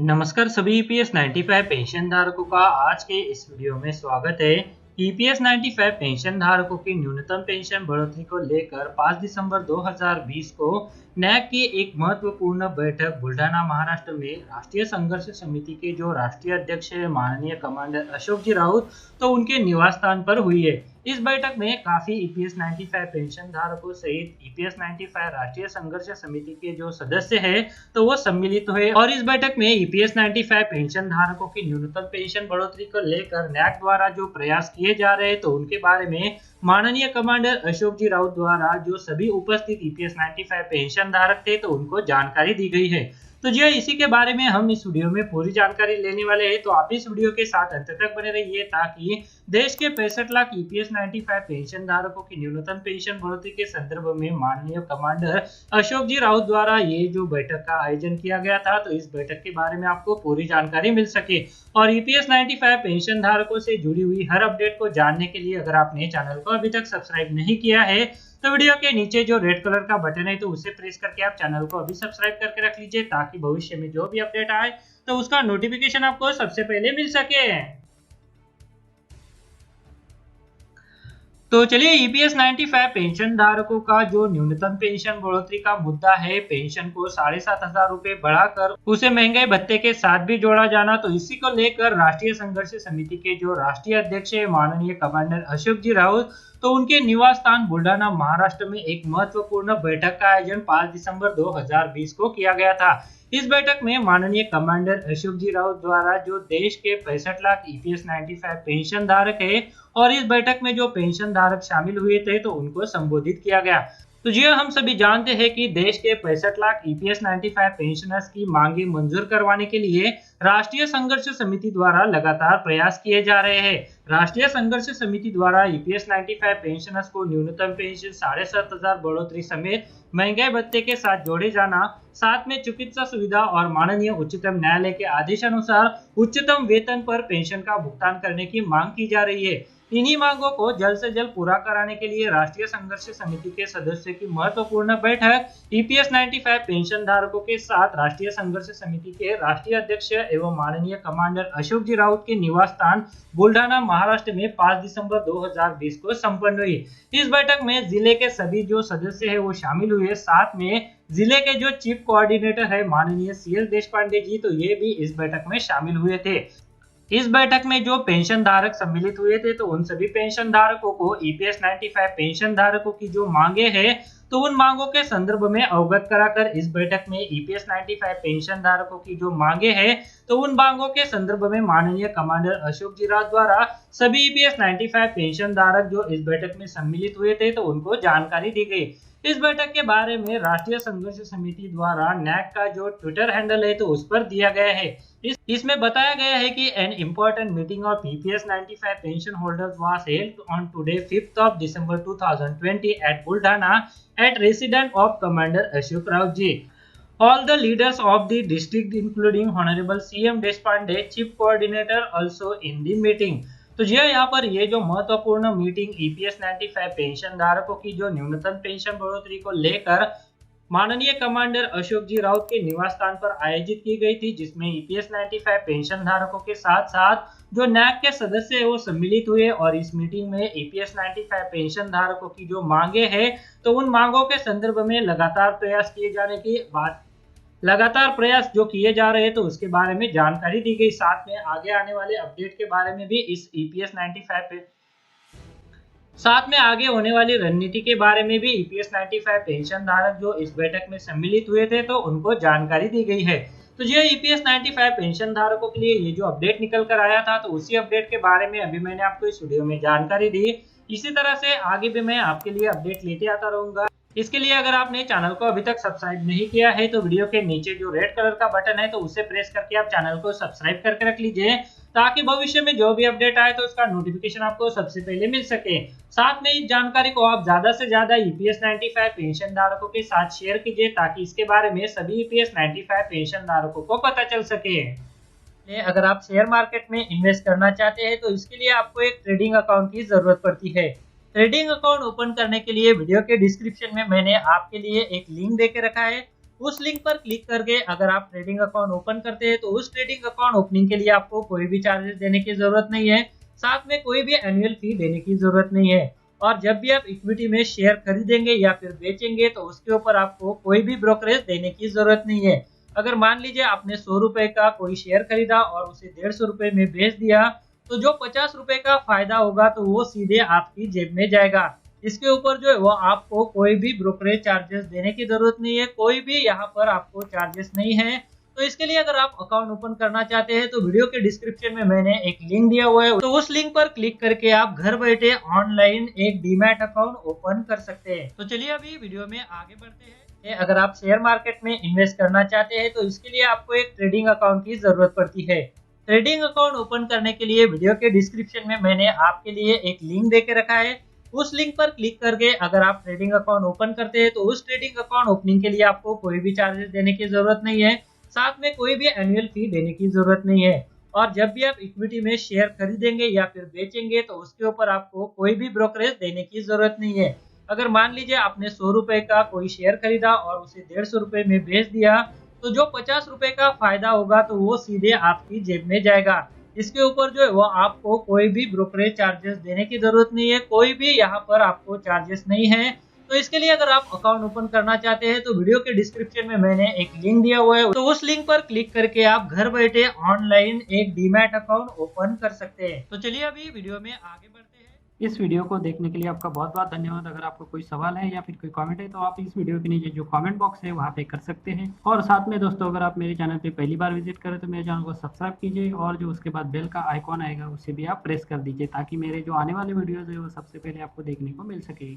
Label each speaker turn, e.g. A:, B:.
A: नमस्कार सभी EPS 95 pension धारकों का आज के इस वीडियो में स्वागत है। ईपीएस 95 पेंशन धारकों की न्यूनतम पेंशन बढ़ोतरी को लेकर 5 दिसंबर 2020 को नैक की एक महत्वपूर्ण बैठक बुल्ढाना महाराष्ट्र में राष्ट्रीय संघर्ष समिति के जो राष्ट्रीय अध्यक्ष है माननीय कमांडर अशोक जी राउत तो उनके निवास स्थान पर हुई है। इस बैठक में काफी ईपीएस 95 पेंशन धारकों सहित ईपीएस 95 राष्ट्रीय संघर्ष समिति के जो सदस्य है तो वो सम्मिलित हुए और इस बैठक में ईपीएस 95 पेंशन धारकों की न्यूनतम पेंशन बढ़ोतरी को लेकर नैक द्वारा जो प्रयास किए जा रहे हैं तो उनके बारे में माननीय कमांडर अशोक जी राउत द्वारा जो सभी उपस्थित ईपीएस 95 पेंशन धारक थे तो उनको जानकारी दी गई है। तो जी इसी के बारे में हम इस वीडियो में पूरी जानकारी लेने वाले हैं, तो आप इस वीडियो के साथ अंत तक बने रहिए ताकि देश के 65 लाख ईपीएस 95 पेंशन धारकों की न्यूनतम पेंशन बढ़ोतरी के संदर्भ में माननीय कमांडर अशोक जी राउत द्वारा ये जो बैठक का आयोजन किया गया था तो इस बैठक के बारे में आपको पूरी जानकारी मिल सके। और ईपीएस 95 पेंशन धारकों से जुड़ी हुई हर अपडेट को जानने के लिए अगर आपने चैनल को अभी तक सब्सक्राइब नहीं किया है तो वीडियो के नीचे जो रेड कलर का बटन है तो उसे प्रेस करके आप चैनल को अभी सब्सक्राइब करके रख लीजिए ताकि भविष्य में जो भी अपडेट आए तो उसका नोटिफिकेशन आपको सबसे पहले मिल सके। तो चलिए ईपीएस 95 पेंशन धारकों का जो न्यूनतम पेंशन बढ़ोतरी का मुद्दा है, पेंशन को 7,500 रुपए बढ़ाकर उसे महंगाई भत्ते के साथ भी जोड़ा जाना, तो इसी को लेकर राष्ट्रीय संघर्ष समिति के जो राष्ट्रीय अध्यक्ष है माननीय कमांडर अशोक जी राउत तो उनके निवास स्थान बुल्ढाना महाराष्ट्र में एक महत्वपूर्ण बैठक का आयोजन 5 दिसंबर 2020 को किया गया था। इस बैठक में माननीय कमांडर अशोक जी राउत द्वारा जो देश के 65 लाख ईपीएस 95 पेंशन धारक है और इस बैठक में जो पेंशन धारक शामिल हुए थे तो उनको संबोधित किया गया। तो जी हम सभी जानते हैं कि देश के 65 लाख ईपीएस 95 पेंशनर्स की मांगे मंजूर करवाने के लिए राष्ट्रीय संघर्ष समिति द्वारा लगातार प्रयास किए जा रहे हैं। राष्ट्रीय संघर्ष समिति द्वारा ईपीएस 95 पेंशनर्स को न्यूनतम पेंशन 7,500 बढ़ोतरी समेत महंगाई भत्ते के साथ जोड़े जाना, साथ में चिकित्सा सुविधा और माननीय उच्चतम न्यायालय के आदेशानुसार उच्चतम वेतन पर पेंशन का भुगतान करने की मांग की जा रही है। इन्हीं मांगों को जल्द से जल्द पूरा कराने के लिए राष्ट्रीय संघर्ष समिति के सदस्यों की महत्वपूर्ण बैठक ईपीएस 95 पेंशन धारकों के साथ राष्ट्रीय संघर्ष समिति के राष्ट्रीय अध्यक्ष एवं माननीय कमांडर अशोक जी राउत के निवास स्थान बुल्ढाना महाराष्ट्र में 5 दिसंबर 2020 को संपन्न हुई। इस बैठक में जिले के सभी जो सदस्य है वो शामिल हुए, साथ में जिले के जो चीफ कोऑर्डिनेटर है माननीय सीएस देशपांडे जी तो ये भी इस बैठक में शामिल हुए थे। इस बैठक में जो पेंशन धारक सम्मिलित हुए थे तो उन सभी पेंशन धारकों को ईपीएस 95 पेंशन धारकों की जो मांगे हैं तो उन मांगों के संदर्भ में अवगत कराकर इस बैठक में ईपीएस 95 पेंशन धारकों की जो मांगे हैं तो उन मांगों के संदर्भ में माननीय कमांडर अशोक जी राउत द्वारा सभी ईपीएस 95 पेंशन धारक जो इस बैठक में सम्मिलित हुए थे तो उनको जानकारी दी गई। इस बैठक के बारे में राष्ट्रीय संघर्ष समिति द्वारा नैक का जो ट्विटर हैंडल है तो उस पर दिया गया है। इसमें बताया गया है कि an important meeting of EPS 95 pension holders was held on today 5th of December 2020 at Buldhana at residence of Commander Ashok Raut ji. All the leaders of the district including Honorable CM Deshpande, Chief Coordinator also in the meeting. तो जी यहाँ पर ये जो महत्वपूर्ण meeting EPS 95 pension धारकों की जो न्यूनतम पेंशन बढ़ोतरी को लेकर माननीय कमांडर अशोक जी राउत के निवास स्थान पर आयोजित की गई थी, जिसमें ईपीएस 95 पेंशन धारकों के साथ साथ जो नैक के सदस्य है वो सम्मिलित हुए और इस मीटिंग में ईपीएस 95 पेंशन धारकों की जो मांगे हैं तो उन मांगों के संदर्भ में लगातार प्रयास जो किए जा रहे हैं तो उसके बारे में जानकारी दी गई। साथ में आगे आने वाले अपडेट के बारे में भी इस ईपीएस 95 साथ में आगे होने वाली रणनीति के बारे में भी ईपीएस 95 पेंशन धारक जो इस बैठक में सम्मिलित हुए थे तो उनको जानकारी दी गई है। तो जी ईपीएस 95 पेंशन धारकों के लिए ये जो अपडेट निकल कर आया था तो उसी अपडेट के बारे में अभी मैंने आपको इस वीडियो में जानकारी दी। इसी तरह से आगे भी मैं आपके लिए अपडेट लेते आता रहूंगा। इसके लिए अगर आपने चैनल को अभी तक सब्सक्राइब नहीं किया है तो वीडियो के नीचे जो रेड कलर का बटन है तो उसे प्रेस करके आप चैनल को सब्सक्राइब करके रख लीजिए ताकि भविष्य में जो भी अपडेट आए तो उसका नोटिफिकेशन आपको सबसे पहले मिल सके। साथ में इस जानकारी को आप ज्यादा से ज्यादा ईपीएस 95 पेंशन धारकों के साथ शेयर कीजिए ताकि इसके बारे में सभी ईपीएस 95 पेंशन धारकों को पता चल सके। अगर आप शेयर मार्केट में इन्वेस्ट करना चाहते हैं तो इसके लिए आपको एक ट्रेडिंग अकाउंट की जरूरत पड़ती है। ट्रेडिंग अकाउंट ओपन करने के लिए वीडियो के डिस्क्रिप्शन में मैंने आपके लिए एक लिंक देके रखा है। उस लिंक पर क्लिक करके अगर आप ट्रेडिंग अकाउंट ओपन करते हैं तो उस ट्रेडिंग अकाउंट ओपनिंग के लिए आपको कोई भी चार्जेस देने की जरूरत नहीं है, साथ में कोई भी एनुअल फी देने की जरूरत नहीं है। और जब भी आप इक्विटी में शेयर खरीदेंगे या फिर बेचेंगे तो उसके ऊपर आपको कोई भी ब्रोकरेज देने की जरूरत नहीं है। अगर मान लीजिए आपने 100 रुपए का कोई शेयर खरीदा और उसे 150 रुपए में बेच दिया, तो जो 50 रुपए का फायदा होगा तो वो सीधे आपकी जेब में जाएगा। इसके ऊपर जो है वो आपको कोई भी ब्रोकरेज चार्जेस देने की जरूरत नहीं है, कोई भी यहाँ पर आपको चार्जेस नहीं है। तो इसके लिए अगर आप अकाउंट ओपन करना चाहते हैं तो वीडियो के डिस्क्रिप्शन में मैंने एक लिंक दिया हुआ है, तो उस लिंक पर क्लिक करके आप घर बैठे ऑनलाइन एक डीमैट अकाउंट ओपन कर सकते हैं। तो चलिए अभी वीडियो में आगे बढ़ते हैं। अगर आप शेयर मार्केट में इन्वेस्ट करना चाहते हैं तो इसके लिए आपको एक ट्रेडिंग अकाउंट की जरूरत पड़ती है। ट्रेडिंग अकाउंट ओपन करने के लिए वीडियो के डिस्क्रिप्शन में मैंने आपके लिए एक लिंक दे के रखा है। उस लिंक पर क्लिक करके अगर आप ट्रेडिंग अकाउंट ओपन करते हैं तो उस ट्रेडिंग अकाउंट ओपनिंग के लिए आपको कोई भी चार्जेस देने की जरूरत नहीं है, साथ में कोई भी एनुअल फी देने की जरूरत नहीं है। और जब भी आप इक्विटी में शेयर खरीदेंगे या फिर बेचेंगे तो उसके ऊपर आपको कोई भी ब्रोकरेज देने की जरूरत नहीं है। अगर मान लीजिए आपने 100 रुपए का कोई शेयर खरीदा और उसे 150 रुपए में बेच दिया, तो जो 50 रुपए का फायदा होगा तो वो सीधे आपकी जेब में जाएगा। इसके ऊपर जो है वो आपको कोई भी ब्रोकरेज चार्जेस देने की जरूरत नहीं है, कोई भी यहाँ पर आपको चार्जेस नहीं है। तो इसके लिए अगर आप अकाउंट ओपन करना चाहते हैं तो वीडियो के डिस्क्रिप्शन में मैंने एक लिंक दिया हुआ है, तो उस लिंक पर क्लिक करके आप घर बैठे ऑनलाइन एक डीमैट अकाउंट ओपन कर सकते हैं। तो चलिए अभी वीडियो में आगे बढ़ते हैं। इस वीडियो को देखने के लिए आपका बहुत बहुत धन्यवाद। अगर आपको कोई सवाल है या फिर कोई कमेंट है तो आप इस वीडियो के नीचे जो कमेंट बॉक्स है वहाँ पे कर सकते हैं। और साथ में दोस्तों अगर आप मेरे चैनल पे पहली बार विजिट करें तो मेरे चैनल को सब्सक्राइब कीजिए और जो उसके बाद बेल का आइकॉन आएगा उसे भी आप प्रेस कर दीजिए ताकि मेरे जो आने वाले वीडियोज़ है वो सबसे पहले आपको देखने को मिल सके।